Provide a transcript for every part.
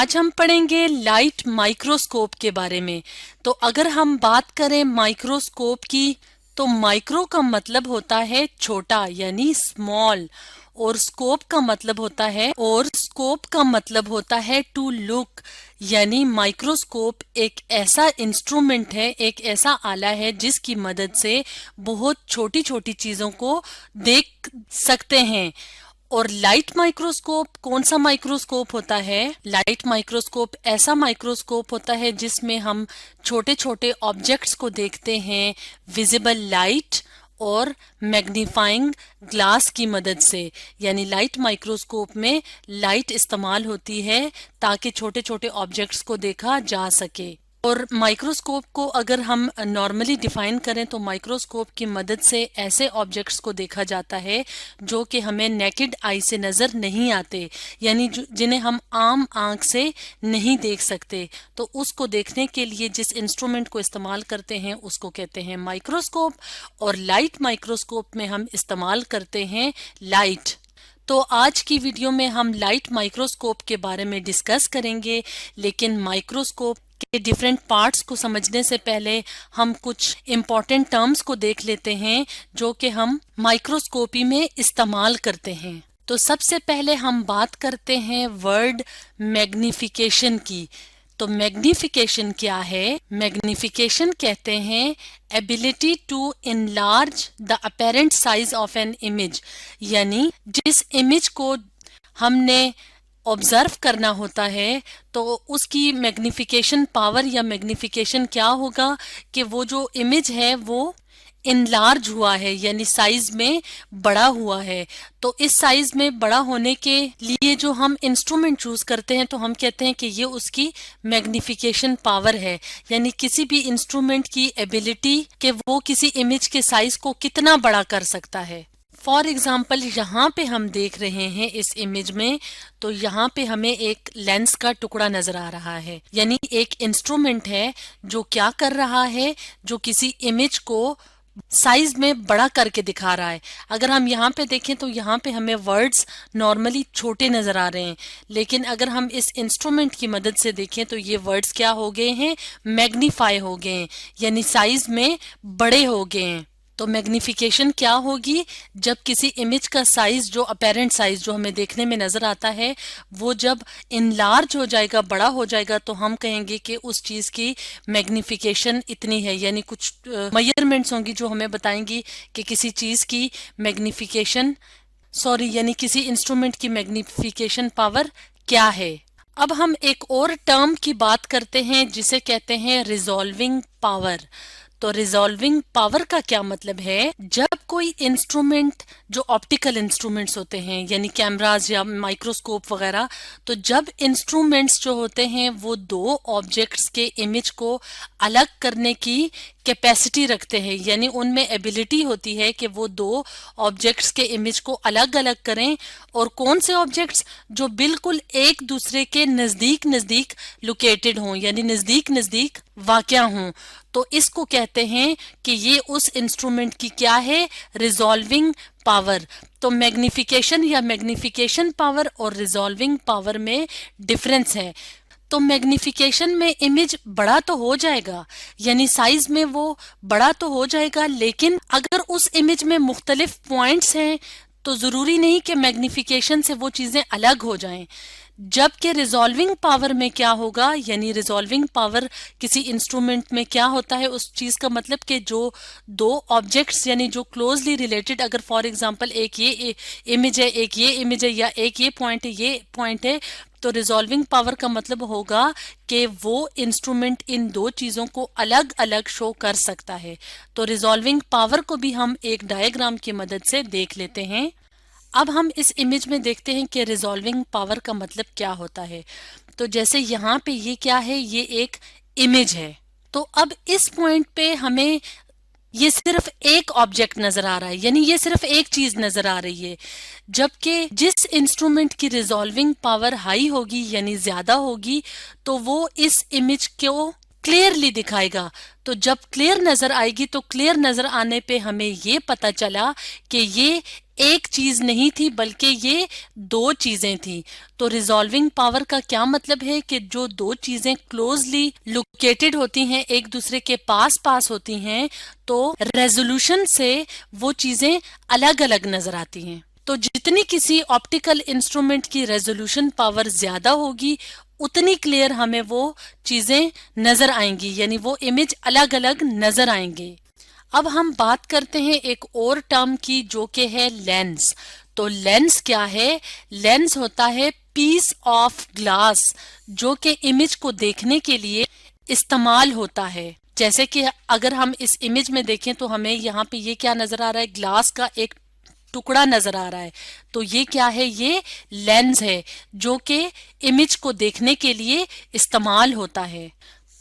आज हम पढ़ेंगे लाइट माइक्रोस्कोप के बारे में। तो अगर हम बात करें माइक्रोस्कोप की, तो माइक्रो का मतलब होता है छोटा यानी स्मॉल, और स्कोप का मतलब होता है टू लुक, यानी माइक्रोस्कोप एक ऐसा इंस्ट्रूमेंट है, एक ऐसा आला है जिसकी मदद से बहुत छोटी छोटी चीजों को देख सकते हैं। और लाइट माइक्रोस्कोप कौन सा माइक्रोस्कोप होता है? लाइट माइक्रोस्कोप ऐसा माइक्रोस्कोप होता है जिसमें हम छोटे छोटे ऑब्जेक्ट्स को देखते हैं विजिबल लाइट और मैग्नीफाइंग ग्लास की मदद से। यानी लाइट माइक्रोस्कोप में लाइट इस्तेमाल होती है ताकि छोटे छोटे ऑब्जेक्ट्स को देखा जा सके। और माइक्रोस्कोप को अगर हम नॉर्मली डिफाइन करें तो माइक्रोस्कोप की मदद से ऐसे ऑब्जेक्ट्स को देखा जाता है जो कि हमें नेकेड आई से नज़र नहीं आते, यानी जिन्हें हम आम आंख से नहीं देख सकते। तो उसको देखने के लिए जिस इंस्ट्रूमेंट को इस्तेमाल करते हैं उसको कहते हैं माइक्रोस्कोप। और लाइट माइक्रोस्कोप में हम इस्तेमाल करते हैं लाइट। तो आज की वीडियो में हम लाइट माइक्रोस्कोप के बारे में डिस्कस करेंगे, लेकिन माइक्रोस्कोप के डिफरेंट पार्ट्स को समझने से पहले हम कुछ इम्पॉर्टेंट टर्म्स को देख लेते हैं जो कि हम माइक्रोस्कोपी में इस्तेमाल करते हैं। तो सबसे पहले हम बात करते हैं वर्ड मैग्निफिकेशन की। तो मैग्निफिकेशन क्या है? मैग्निफिकेशन कहते हैं ability to enlarge the apparent size of an image, यानी जिस इमेज को हमने ऑब्जर्व करना होता है तो उसकी मैग्निफिकेशन पावर या मैग्निफिकेशन क्या होगा कि वो जो इमेज है वो इनलार्ज हुआ है, यानी साइज में बड़ा हुआ है। तो इस साइज में बड़ा होने के लिए जो हम इंस्ट्रूमेंट चूज करते हैं तो हम कहते हैं कि ये उसकी मैग्निफिकेशन पावर है, यानी किसी भी इंस्ट्रूमेंट की एबिलिटी कि वो किसी इमेज के साइज को कितना बड़ा कर सकता है। फॉर एग्जाम्पल यहाँ पे हम देख रहे हैं इस इमेज में, तो यहाँ पे हमें एक लेंस का टुकड़ा नजर आ रहा है, यानी एक इंस्ट्रूमेंट है जो क्या कर रहा है, जो किसी इमेज को साइज में बड़ा करके दिखा रहा है। अगर हम यहाँ पे देखें तो यहाँ पे हमें वर्ड्स नॉर्मली छोटे नजर आ रहे हैं, लेकिन अगर हम इस इंस्ट्रूमेंट की मदद से देखें तो ये वर्ड्स क्या हो गए हैं? मैग्नीफाई हो गए हैं, यानी साइज में बड़े हो गए हैं। तो मैग्निफिकेशन क्या होगी? जब किसी इमेज का साइज, जो अपेरेंट साइज जो हमें देखने में नजर आता है, वो जब इनलार्ज हो जाएगा, बड़ा हो जाएगा, तो हम कहेंगे कि उस चीज की मैग्निफिकेशन इतनी है। यानी कुछ मेजरमेंट्स होंगी जो हमें बताएंगी कि किसी चीज की मैग्निफिकेशन यानी किसी इंस्ट्रूमेंट की मैग्निफिकेशन पावर क्या है। अब हम एक और टर्म की बात करते हैं जिसे कहते हैं रिजॉल्विंग पावर। तो रिजॉल्विंग पावर का क्या मतलब है? जब कोई इंस्ट्रूमेंट, जो ऑप्टिकल इंस्ट्रूमेंट्स होते हैं यानी कैमरास या माइक्रोस्कोप वगैरह, तो जब इंस्ट्रूमेंट्स जो होते हैं वो दो ऑब्जेक्ट्स के इमेज को अलग करने की कैपेसिटी रखते हैं, यानी उनमें एबिलिटी होती है कि वो दो ऑब्जेक्ट्स के इमेज को अलग अलग करें। और कौन से ऑब्जेक्ट्स? जो बिल्कुल एक दूसरे के नजदीक नजदीक लोकेटेड हों, यानी नजदीक नजदीक वाक़या हों। तो इसको कहते हैं कि ये उस इंस्ट्रूमेंट की क्या है? Resolving power. तो मैग्निफिकेशन या मैग्निफिकेशन पावर और रिजॉल्विंग पावर में डिफरेंस है। तो मैग्निफिकेशन में इमेज बड़ा तो हो जाएगा, यानी साइज में वो बड़ा तो हो जाएगा, लेकिन अगर उस इमेज में मुख्तलिफ पॉइंट्स हैं तो जरूरी नहीं कि मैग्निफिकेशन से वो चीजें अलग हो जाएं। जबकि रिजॉल्विंग पावर में क्या होगा? यानी रिजॉल्विंग पावर किसी इंस्ट्रूमेंट में क्या होता है, उस चीज का मतलब कि जो दो ऑब्जेक्ट्स यानी जो क्लोजली रिलेटेड, अगर फॉर एग्जांपल एक ये इमेज है, एक ये इमेज है, या एक ये पॉइंट है, ये पॉइंट है, तो रिजॉल्विंग पावर का मतलब होगा कि वो इंस्ट्रूमेंट इन दो चीजों को अलग अलग शो कर सकता है। तो रिजॉल्विंग पावर को भी हम एक डायग्राम की मदद से देख लेते हैं। अब हम इस इमेज में देखते हैं कि रिजॉल्विंग पावर का मतलब क्या होता है। तो जैसे यहाँ पे ये क्या है? ये एक इमेज है। तो अब इस पॉइंट पे हमें ये सिर्फ एक ऑब्जेक्ट नजर आ रहा है, यानी ये सिर्फ एक चीज नजर आ रही है। जबकि जिस इंस्ट्रूमेंट की रिजॉल्विंग पावर हाई होगी यानी ज्यादा होगी, तो वो इस इमेज को क्लियरली दिखाएगा। तो जब क्लियर नजर आएगी तो क्लियर नजर आने पे हमें ये पता चला कि ये एक चीज नहीं थी बल्कि ये दो चीजें थी। तो रिजॉल्विंग पावर का क्या मतलब है कि जो दो चीजें क्लोजली लोकेटेड होती हैं, एक दूसरे के पास पास होती हैं, तो रेजोल्यूशन से वो चीजें अलग अलग नजर आती हैं। तो जितनी किसी ऑप्टिकल इंस्ट्रूमेंट की रेजोल्यूशन पावर ज्यादा होगी उतनी क्लियर हमें वो चीजें नजर आएंगी, यानी वो इमेज अलग अलग नजर आएंगे। अब हम बात करते हैं एक और टर्म की जो कि है लेंस। तो लेंस क्या है? लेंस होता है पीस ऑफ ग्लास जो कि इमेज को देखने के लिए इस्तेमाल होता है। जैसे कि अगर हम इस इमेज में देखें तो हमें यहाँ पे ये क्या नजर आ रहा है? ग्लास का एक टुकड़ा नजर आ रहा है। तो ये क्या है? ये लेंस है जो कि इमेज को देखने के लिए इस्तेमाल होता है।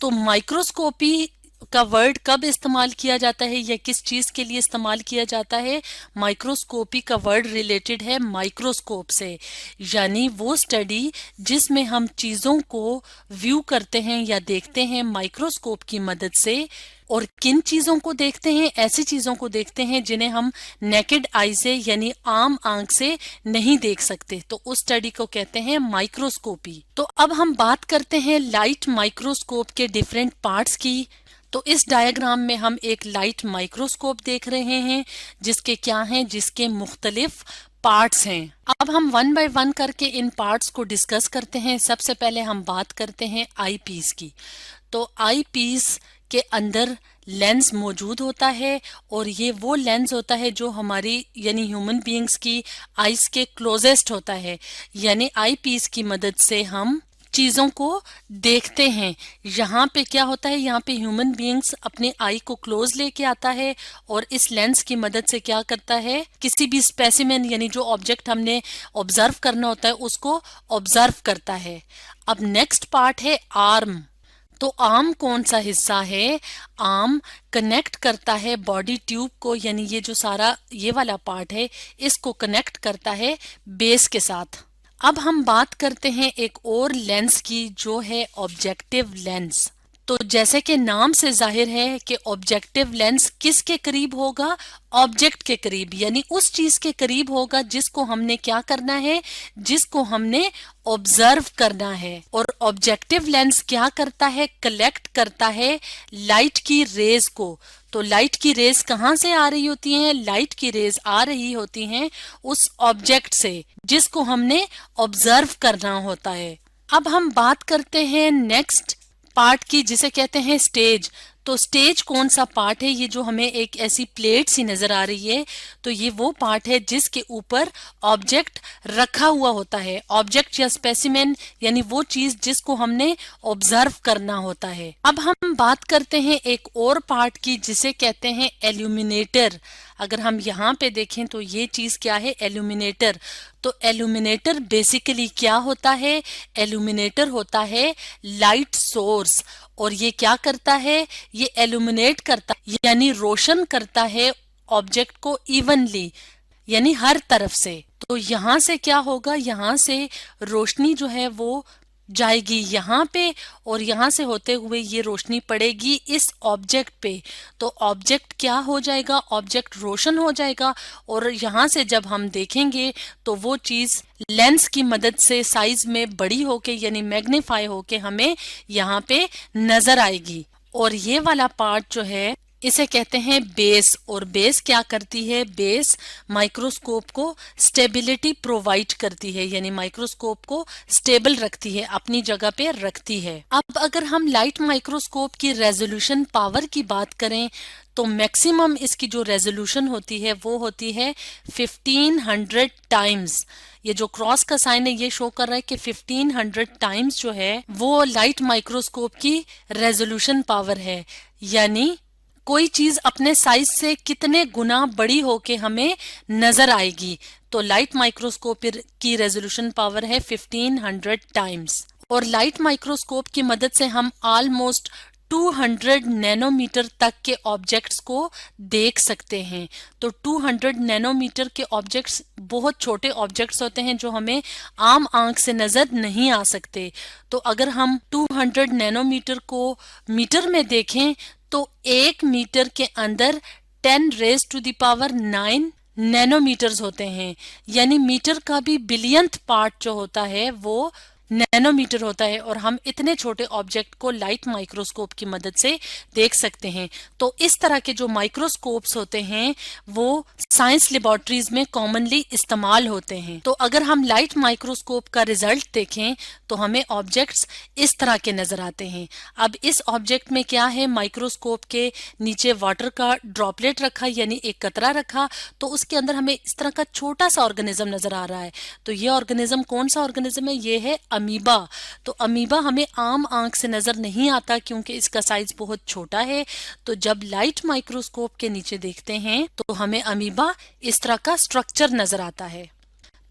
तो माइक्रोस्कोपी का वर्ड कब इस्तेमाल किया जाता है या किस चीज के लिए इस्तेमाल किया जाता है? माइक्रोस्कोपी का वर्ड रिलेटेड है माइक्रोस्कोप से, यानी वो स्टडी जिसमें हम चीजों को व्यू करते हैं या देखते हैं माइक्रोस्कोप की मदद से। और किन चीजों को देखते हैं? ऐसी चीजों को देखते हैं जिन्हें हम नेकेड आई से यानी आम आंख से नहीं देख सकते, तो उस स्टडी को कहते हैं माइक्रोस्कोपी। तो अब हम बात करते हैं लाइट माइक्रोस्कोप के डिफरेंट पार्ट्स की। तो इस डायग्राम में हम एक लाइट माइक्रोस्कोप देख रहे हैं जिसके क्या हैं? जिसके मुख्तलिफ पार्ट्स हैं। अब हम वन बाय वन करके इन पार्ट्स को डिस्कस करते हैं। सबसे पहले हम बात करते हैं आई पीस की। तो आई पीस के अंदर लेंस मौजूद होता है और ये वो लेंस होता है जो हमारी यानी ह्यूमन बीइंग्स की आईज के क्लोजेस्ट होता है, यानी आई पीस की मदद से हम चीजों को देखते हैं। यहाँ पे क्या होता है? यहाँ पे ह्यूमन बीइंग्स अपनी आई को क्लोज लेके आता है और इस लेंस की मदद से क्या करता है? किसी भी स्पेसिमेन यानी जो ऑब्जेक्ट हमने ऑब्जर्व करना होता है उसको ऑब्जर्व करता है। अब नेक्स्ट पार्ट है आर्म। तो आर्म कौन सा हिस्सा है? आर्म कनेक्ट करता है बॉडी ट्यूब को, यानी ये जो सारा ये वाला पार्ट है इसको कनेक्ट करता है बेस के साथ। अब हम बात करते हैं एक और लेंस की जो है ऑब्जेक्टिव लेंस। तो जैसे कि नाम से जाहिर है कि ऑब्जेक्टिव लेंस किसके करीब होगा? ऑब्जेक्ट के करीब, यानी उस चीज के करीब होगा जिसको हमने क्या करना है? जिसको हमने ऑब्जर्व करना है। और ऑब्जेक्टिव लेंस क्या करता है? कलेक्ट करता है लाइट की रेज को। तो लाइट की रेज कहाँ से आ रही होती हैं? लाइट की रेज आ रही होती हैं उस ऑब्जेक्ट से जिसको हमने ऑब्जर्व करना होता है। अब हम बात करते हैं नेक्स्ट पार्ट की जिसे कहते हैं स्टेज। तो स्टेज कौन सा पार्ट है? ये जो हमें एक ऐसी प्लेट सी नजर आ रही है, तो ये वो पार्ट है जिसके ऊपर ऑब्जेक्ट रखा हुआ होता है। ऑब्जेक्ट या स्पेसिमेन यानी वो चीज जिसको हमने ऑब्जर्व करना होता है। अब हम बात करते हैं एक और पार्ट की जिसे कहते हैं एल्यूमिनेटर। अगर हम यहाँ पे देखें तो ये चीज क्या है? एल्यूमिनेटर। तो एल्यूमिनेटर बेसिकली क्या होता है? एल्यूमिनेटर होता है लाइट सोर्स। और ये क्या करता है? ये एल्यूमिनेट करता यानी रोशन करता है ऑब्जेक्ट को इवनली, यानी हर तरफ से। तो यहाँ से क्या होगा? यहाँ से रोशनी जो है वो जाएगी यहाँ पे और यहाँ से होते हुए ये रोशनी पड़ेगी इस ऑब्जेक्ट पे। तो ऑब्जेक्ट क्या हो जाएगा? ऑब्जेक्ट रोशन हो जाएगा और यहाँ से जब हम देखेंगे तो वो चीज लेंस की मदद से साइज में बड़ी होके यानी मैग्नीफाई होके हमें यहाँ पे नजर आएगी। और ये वाला पार्ट जो है इसे कहते हैं बेस। और बेस क्या करती है? बेस माइक्रोस्कोप को स्टेबिलिटी प्रोवाइड करती है, यानी माइक्रोस्कोप को स्टेबल रखती है, अपनी जगह पे रखती है। अब अगर हम लाइट माइक्रोस्कोप की रेजोल्यूशन पावर की बात करें तो मैक्सिमम इसकी जो रेजोल्यूशन होती है वो होती है 1500 टाइम्स। ये जो क्रॉस का साइन है ये शो कर रहा है कि 1500 टाइम्स जो है वो लाइट माइक्रोस्कोप की रेजोल्यूशन पावर है, यानी कोई चीज अपने साइज से कितने गुना बड़ी होके हमें नजर आएगी। तो लाइट माइक्रोस्कोप की रेजोल्यूशन पावर है 1500 टाइम्स। और लाइट माइक्रोस्कोप की मदद से हम ऑलमोस्ट 200 नैनोमीटर तक के ऑब्जेक्ट्स को देख सकते हैं। तो 200 नैनोमीटर के ऑब्जेक्ट्स बहुत छोटे ऑब्जेक्ट्स होते हैं जो हमें आम आंख से नजर नहीं आ सकते। तो अगर हम 200 नैनोमीटर को मीटर में देखें तो 1 मीटर के अंदर 10 raise to the power 9 nanometres होते हैं, यानी मीटर का भी बिलियंथ पार्ट जो होता है वो नैनोमीटर होता है, और हम इतने छोटे ऑब्जेक्ट को लाइट माइक्रोस्कोप की मदद से देख सकते हैं। तो इस तरह के जो माइक्रोस्कोप्स होते हैं वो साइंस लेबोरेटरीज में कॉमनली इस्तेमाल होते हैं। तो अगर हम लाइट माइक्रोस्कोप का रिजल्ट देखें तो हमें ऑब्जेक्ट्स इस तरह के नजर आते हैं। अब इस ऑब्जेक्ट में क्या है, माइक्रोस्कोप के नीचे वाटर का ड्रॉपलेट रखा, यानी एक कतरा रखा, तो उसके अंदर हमें इस तरह का छोटा सा ऑर्गेनिज्म नजर आ रहा है। तो ये ऑर्गेनिज्म कौन सा ऑर्गेनिज्म है, ये है अमीबा। तो अमीबा हमें आम आंख से नजर नहीं आता क्योंकि इसका साइज बहुत छोटा है। तो जब लाइट माइक्रोस्कोप के नीचे देखते हैं तो हमें अमीबा इस तरह का स्ट्रक्चर नजर आता है।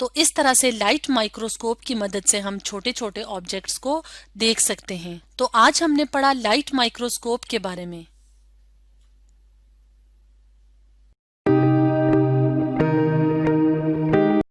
तो इस तरह से लाइट माइक्रोस्कोप की मदद से हम छोटे छोटे ऑब्जेक्ट्स को देख सकते हैं। तो आज हमने पढ़ा लाइट माइक्रोस्कोप के बारे में।